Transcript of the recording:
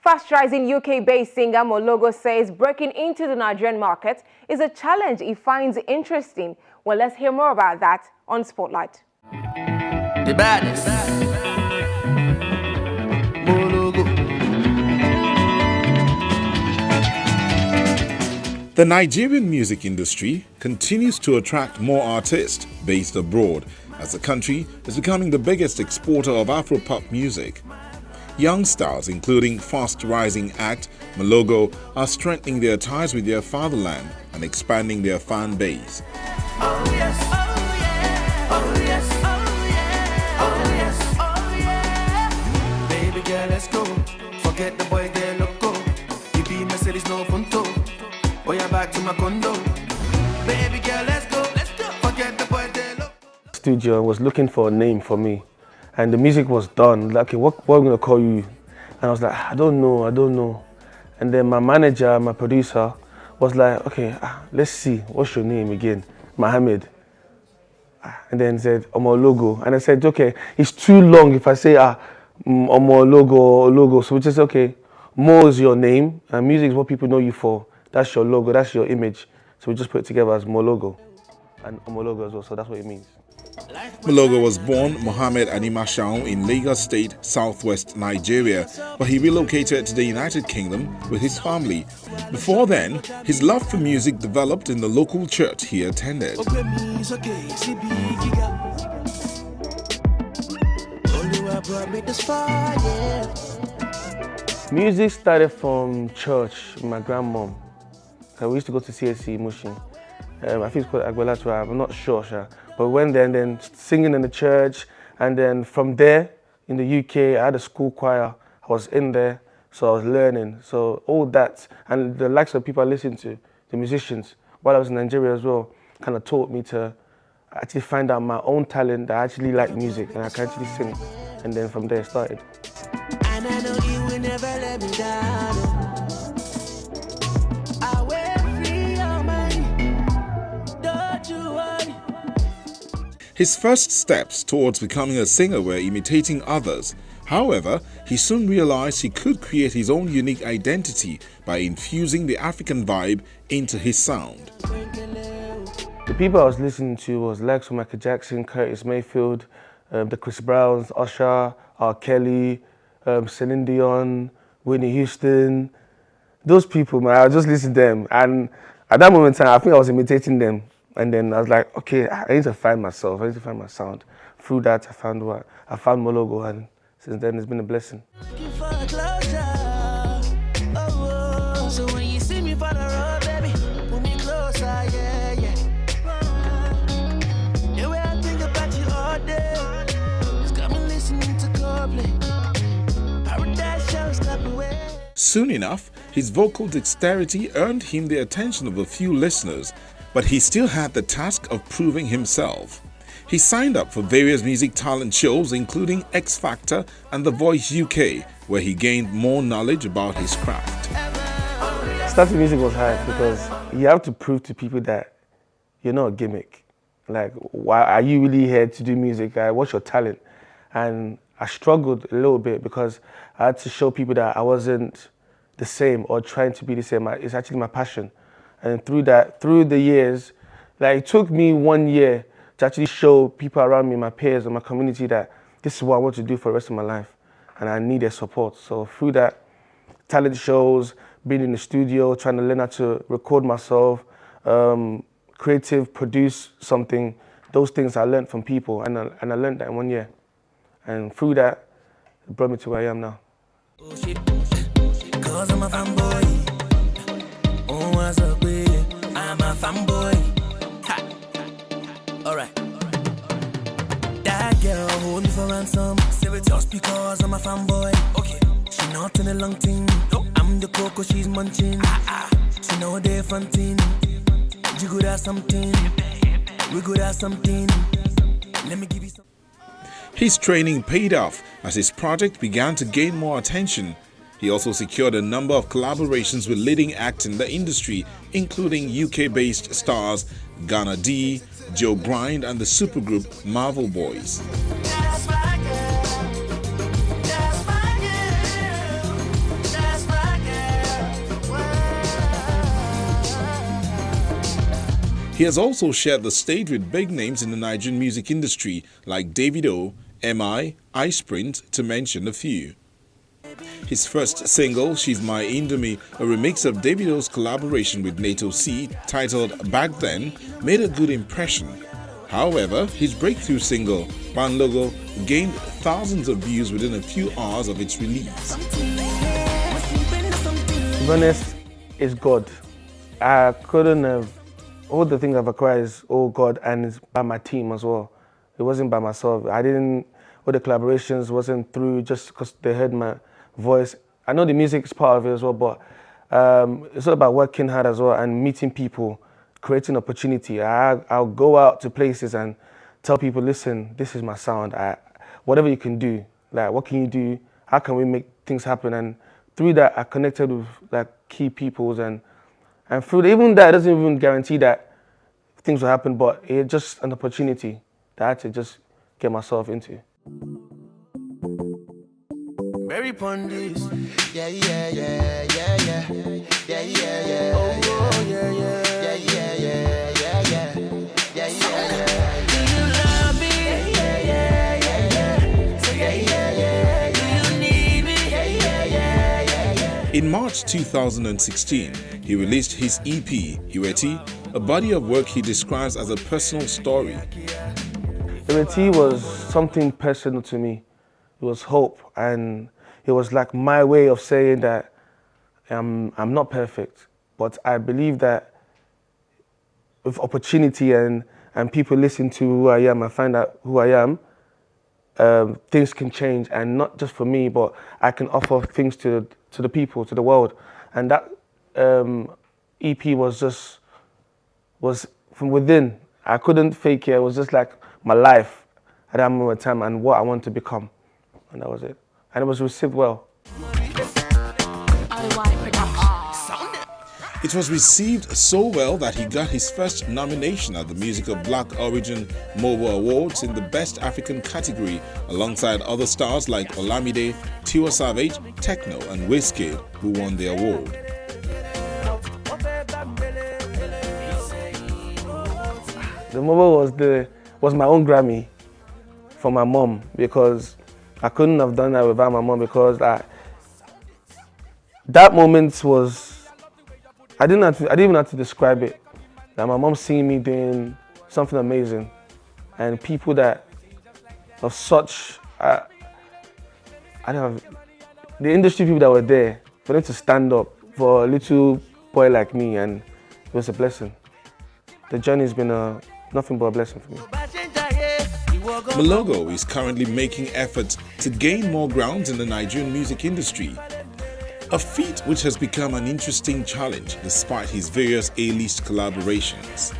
Fast-rising UK-based singer Moelogo says breaking into the Nigerian market is a challenge he finds interesting. Well, let's hear more about that on Spotlight. The baddest. Moelogo. The Nigerian music industry continues to attract more artists based abroad, as the country is becoming the biggest exporter of Afro-pop music. Young stars, including fast-rising act Moelogo, are strengthening their ties with their fatherland and expanding their fan base. Oh yes, oh yeah, oh yes, oh yeah, oh yes, oh yeah. Baby girl, let's go. Forget the boy, girl, look go. BB Mercedes, no punto. Oh yeah, back to my condo. Baby girl, let's go. Forget the boy, girl, look. Studio was looking for a name for me, and the music was done. Like, okay, what am I gonna call you? And I was like, I don't know. And then my manager, my producer, was like, okay, let's see, what's your name again? Mohammed. And then said, Moelogo. And I said, okay, it's too long if I say, Moelogo. So we just, okay, Mo is your name, and music is what people know you for. That's your logo, that's your image. So we just put it together as Moelogo. And Moelogo as well, so that's what it means. Moelogo was born Mohammed Animashao in Lagos State, southwest Nigeria, but he relocated to the United Kingdom with his family. Before then, his love for music developed in the local church he attended. Music started from church with my grandmom. We used to go to CSC Mushin. I think it's called Agwela, I'm not sure. But went there and then singing in the church, and then from there in the UK, I had a school choir. I was in there, so I was learning. So all that, and the likes of people I listened to, the musicians, while I was in Nigeria as well, kind of taught me to actually find out my own talent, that I actually like music and I can actually sing. And then from there it started. And I know you will never let me down. His first steps towards becoming a singer were imitating others. However, he soon realized he could create his own unique identity by infusing the African vibe into his sound. The people I was listening to was like Michael Jackson, Curtis Mayfield, the Chris Browns, Usher, R. Kelly, Celine Dion, Whitney Houston. Those people, man, I was just listening to them. And at that moment in time, I think I was imitating them. And then I was like, okay, I need to find myself. I need to find my sound. Through that, I found Moelogo, and since then, it's been a blessing. Soon enough, his vocal dexterity earned him the attention of a few listeners, but he still had the task of proving himself. He signed up for various music talent shows, including X Factor and The Voice UK, where he gained more knowledge about his craft. Starting music was hard because you have to prove to people that you're not a gimmick. Like, why are you really here to do music? What's your talent? And I struggled a little bit because I had to show people that I wasn't the same or trying to be the same. It's actually my passion. And through the years, like, it took me 1 year to actually show people around me, my peers and my community, that this is what I want to do for the rest of my life. And I need their support. So through that, talent shows, being in the studio, trying to learn how to record myself, creative, produce something, those things I learned from people, and I learned that in 1 year. And through that, it brought me to where I am now. Cause I'm a fanboy. Oh, what's up, baby? I'm a fanboy. Alright. That girl hold me for ransom. Say it just because I'm a fanboy. Okay. She not in a long thing. Nope. I'm the cocoa she's munching. She know they're fronting. You good at something. We good at something. Let me give you some. His training paid off as his project began to gain more attention. He also secured a number of collaborations with leading acts in the industry, including UK-based stars Ghana D, Joe Grind, and the supergroup Marvel Boys. He has also shared the stage with big names in the Nigerian music industry like Davido, MI, Ice Print, to mention a few. His first single, She's My Indomie, a remix of Davido's collaboration with Nato C, titled Back Then, made a good impression. However, his breakthrough single, Moelogo, gained thousands of views within a few hours of its release. To be honest, it's God. I couldn't have, all the things I've acquired is all God, and it's by my team as well. It wasn't by myself. All the collaborations wasn't through just because they heard my voice. I know the music is part of it as well, but it's all about working hard as well and meeting people, creating opportunity. I'll go out to places and tell people, listen, this is my sound. Whatever you can do, like what can you do? How can we make things happen? And through that, I connected with like key peoples, and through that, even that doesn't even guarantee that things will happen, but it's just an opportunity that I had to just get myself into. Mary Pondis. Yeah, yeah, yeah, yeah, yeah. Yeah, yeah, yeah. Oh, yeah, yeah. Yeah, yeah, yeah, yeah, yeah. Yeah, yeah, yeah. Do you love me? Yeah, yeah, yeah, yeah. Yeah, yeah, yeah. Do you need me? Yeah, yeah, yeah, yeah. In March 2016, he released his EP, Iweti, a body of work he describes as a personal story. Iweti was something personal to me. It was hope, and it was like my way of saying that I'm not perfect, but I believe that with opportunity and people listen to who I am and find out who I am, things can change, and not just for me, but I can offer things to the people, to the world. And that EP was from within. I couldn't fake it. It was just like my life at that moment of time and what I want to become. And that was it. And it was received well. It was received so well that he got his first nomination at the Music of Black Origin Moelogo Awards in the Best African category, alongside other stars like Olamide, Tiwa Savage, Techno, and Wizkid, who won the award. The Moelogo was my own Grammy for my mom, because I couldn't have done that without my mom, because that moment was, I didn't even have to describe it. Like my mom seeing me doing something amazing, and people that of such, I don't know, the industry people that were there, for them to stand up for a little boy like me, and it was a blessing. The journey's been nothing but a blessing for me. Moelogo is currently making efforts to gain more grounds in the Nigerian music industry, a feat which has become an interesting challenge despite his various A-list collaborations.